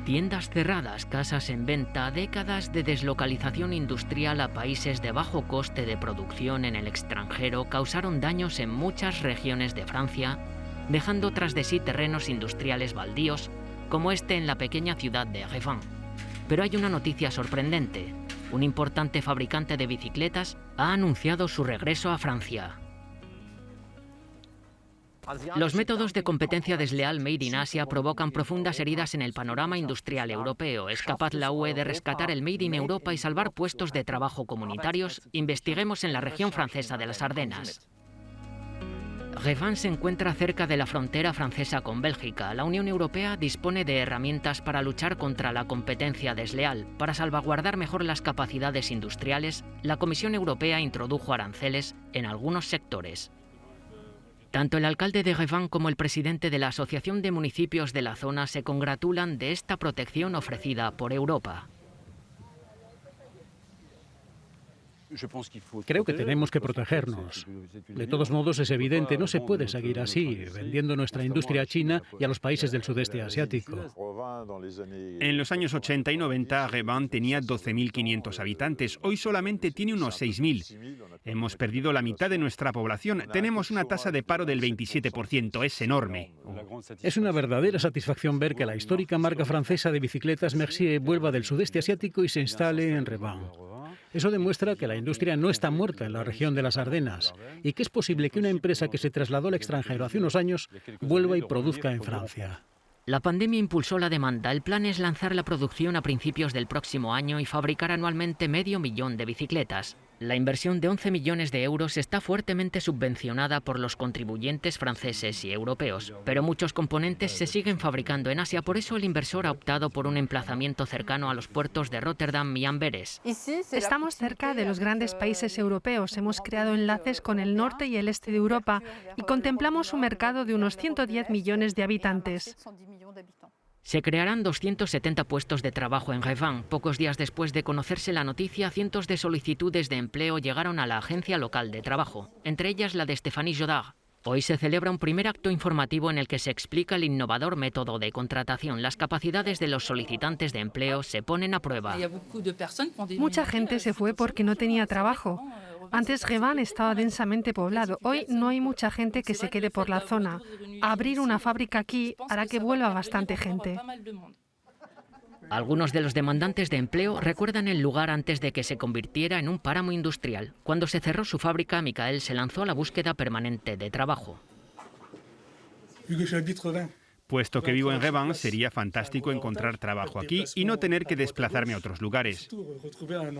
Tiendas cerradas, casas en venta, décadas de deslocalización industrial a países de bajo coste de producción en el extranjero causaron daños en muchas regiones de Francia, dejando tras de sí terrenos industriales baldíos, como este en la pequeña ciudad de Revin. Pero hay una noticia sorprendente. Un importante fabricante de bicicletas ha anunciado su regreso a Francia. Los métodos de competencia desleal Made in Asia provocan profundas heridas en el panorama industrial europeo. ¿Es capaz la UE de rescatar el Made in Europa y salvar puestos de trabajo comunitarios? Investiguemos en la región francesa de las Ardenas. Revin se encuentra cerca de la frontera francesa con Bélgica. La Unión Europea dispone de herramientas para luchar contra la competencia desleal. Para salvaguardar mejor las capacidades industriales, la Comisión Europea introdujo aranceles en algunos sectores. Tanto el alcalde de Revin como el presidente de la Asociación de Municipios de la zona se congratulan de esta protección ofrecida por Europa. Creo que tenemos que protegernos. De todos modos, es evidente, no se puede seguir así, vendiendo nuestra industria a China y a los países del sudeste asiático. En los años 80 y 90, Revin tenía 12.500 habitantes. Hoy solamente tiene unos 6.000. Hemos perdido la mitad de nuestra población. Tenemos una tasa de paro del 27%. Es enorme. Es una verdadera satisfacción ver que la histórica marca francesa de bicicletas Mercier vuelva del sudeste asiático y se instale en Revin. Eso demuestra que la industria no está muerta en la región de las Ardenas y que es posible que una empresa que se trasladó al extranjero hace unos años vuelva y produzca en Francia. La pandemia impulsó la demanda. El plan es lanzar la producción a principios del próximo año y fabricar anualmente 500.000 de bicicletas. La inversión de 11 millones de euros está fuertemente subvencionada por los contribuyentes franceses y europeos, pero muchos componentes se siguen fabricando en Asia, por eso el inversor ha optado por un emplazamiento cercano a los puertos de Rotterdam y Amberes. Estamos cerca de los grandes países europeos, hemos creado enlaces con el norte y el este de Europa y contemplamos un mercado de unos 110 millones de habitantes. Se crearán 270 puestos de trabajo en Revin. Pocos días después de conocerse la noticia, cientos de solicitudes de empleo llegaron a la agencia local de trabajo, entre ellas la de Stéphanie Jodard. Hoy se celebra un primer acto informativo en el que se explica el innovador método de contratación. Las capacidades de los solicitantes de empleo se ponen a prueba. Mucha gente se fue porque no tenía trabajo. Antes Revin estaba densamente poblado. Hoy no hay mucha gente que se quede por la zona. Abrir una fábrica aquí hará que vuelva bastante gente. Algunos de los demandantes de empleo recuerdan el lugar antes de que se convirtiera en un páramo industrial. Cuando se cerró su fábrica, Michael se lanzó a la búsqueda permanente de trabajo. Puesto que vivo en Revin, sería fantástico encontrar trabajo aquí y no tener que desplazarme a otros lugares.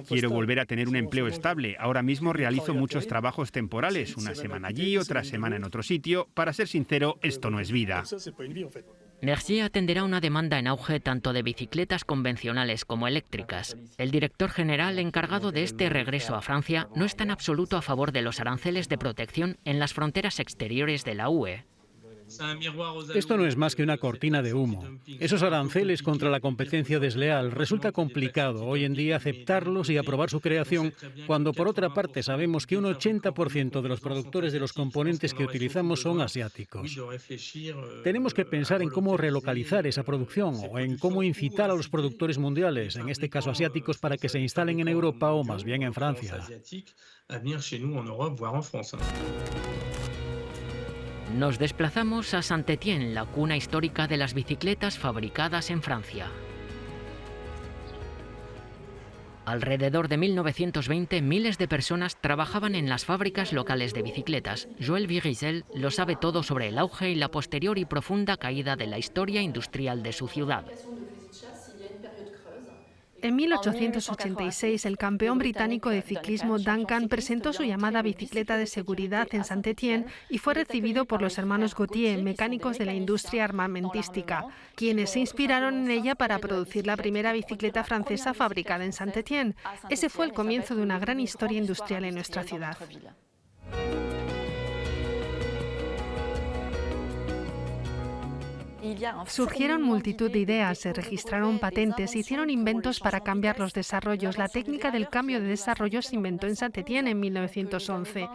Quiero volver a tener un empleo estable. Ahora mismo realizo muchos trabajos temporales, una semana allí, otra semana en otro sitio. Para ser sincero, esto no es vida. Mercier atenderá una demanda en auge tanto de bicicletas convencionales como eléctricas. El director general encargado de este regreso a Francia no está en absoluto a favor de los aranceles de protección en las fronteras exteriores de la UE. Esto no es más que una cortina de humo. Esos aranceles contra la competencia desleal resulta complicado hoy en día aceptarlos y aprobar su creación, cuando por otra parte sabemos que un 80% de los productores de los componentes que utilizamos son asiáticos. Tenemos que pensar en cómo relocalizar esa producción o en cómo incitar a los productores mundiales, en este caso asiáticos, para que se instalen en Europa o más bien en Francia. Nos desplazamos a Saint-Étienne, la cuna histórica de las bicicletas fabricadas en Francia. Alrededor de 1920, miles de personas trabajaban en las fábricas locales de bicicletas. Joël Virisel lo sabe todo sobre el auge y la posterior y profunda caída de la historia industrial de su ciudad. En 1886, el campeón británico de ciclismo Duncan presentó su llamada bicicleta de seguridad en Saint-Étienne y fue recibido por los hermanos Gautier, mecánicos de la industria armamentística, quienes se inspiraron en ella para producir la primera bicicleta francesa fabricada en Saint-Étienne. Ese fue el comienzo de una gran historia industrial en nuestra ciudad. Surgieron multitud de ideas, se registraron patentes, se hicieron inventos para cambiar los desarrollos. La técnica del cambio de desarrollo se inventó en Saint-Étienne en 1911.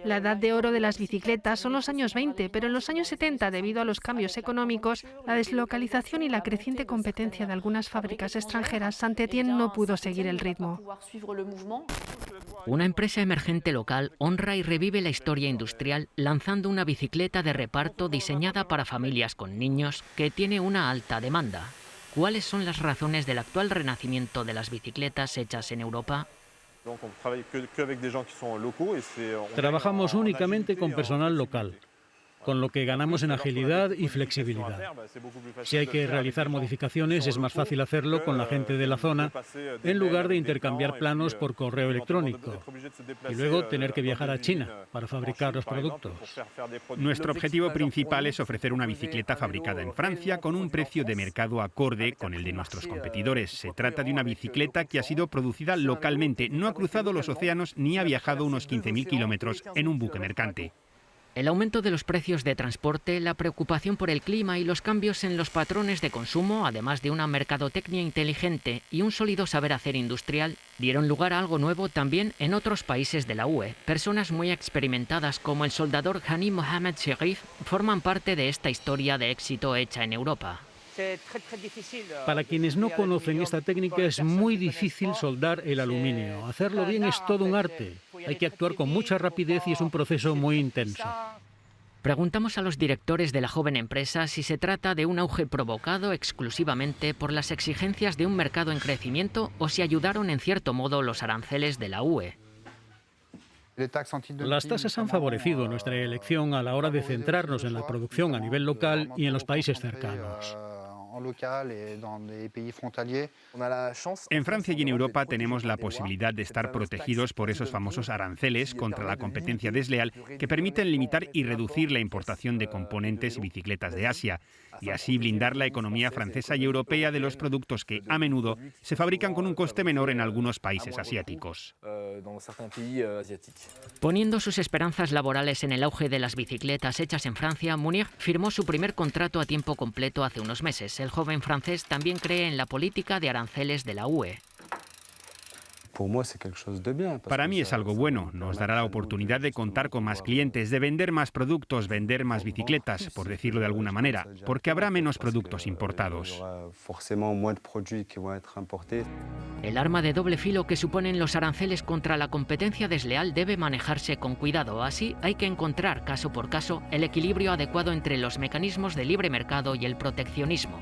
La edad de oro de las bicicletas son los años 20, pero en los años 70, debido a los cambios económicos, la deslocalización y la creciente competencia de algunas fábricas extranjeras, Saint-Étienne no pudo seguir el ritmo. Una empresa emergente local honra y revive la historia industrial lanzando una bicicleta de reparto diseñada para familias con niños que tiene una alta demanda. ¿Cuáles son las razones del actual renacimiento de las bicicletas hechas en Europa? Trabajamos únicamente con personal local, con lo que ganamos en agilidad y flexibilidad. Si hay que realizar modificaciones, es más fácil hacerlo con la gente de la zona, en lugar de intercambiar planos por correo electrónico y luego tener que viajar a China para fabricar los productos. Nuestro objetivo principal es ofrecer una bicicleta fabricada en Francia con un precio de mercado acorde con el de nuestros competidores. Se trata de una bicicleta que ha sido producida localmente, no ha cruzado los océanos ni ha viajado unos 15.000 kilómetros en un buque mercante. El aumento de los precios de transporte, la preocupación por el clima y los cambios en los patrones de consumo, además de una mercadotecnia inteligente y un sólido saber hacer industrial, dieron lugar a algo nuevo también en otros países de la UE. Personas muy experimentadas como el soldador Hani Mohamed Sherif forman parte de esta historia de éxito hecha en Europa. Para quienes no conocen esta técnica es muy difícil soldar el aluminio. Hacerlo bien es todo un arte. Hay que actuar con mucha rapidez y es un proceso muy intenso. Preguntamos a los directores de la joven empresa si se trata de un auge provocado exclusivamente por las exigencias de un mercado en crecimiento o si ayudaron en cierto modo los aranceles de la UE. Las tasas han favorecido nuestra elección a la hora de centrarnos en la producción a nivel local y en los países cercanos. En Francia y en Europa tenemos la posibilidad de estar protegidos por esos famosos aranceles contra la competencia desleal que permiten limitar y reducir la importación de componentes y bicicletas de Asia y así blindar la economía francesa y europea de los productos que a menudo se fabrican con un coste menor en algunos países asiáticos. Poniendo sus esperanzas laborales en el auge de las bicicletas hechas en Francia, Munir firmó su primer contrato a tiempo completo hace unos meses. El joven francés también cree en la política de aranceles de la UE. Para mí es algo bueno, nos dará la oportunidad de contar con más clientes, de vender más productos, vender más bicicletas, por decirlo de alguna manera, porque habrá menos productos importados. El arma de doble filo que suponen los aranceles contra la competencia desleal debe manejarse con cuidado. Así hay que encontrar, caso por caso, el equilibrio adecuado entre los mecanismos de libre mercado y el proteccionismo.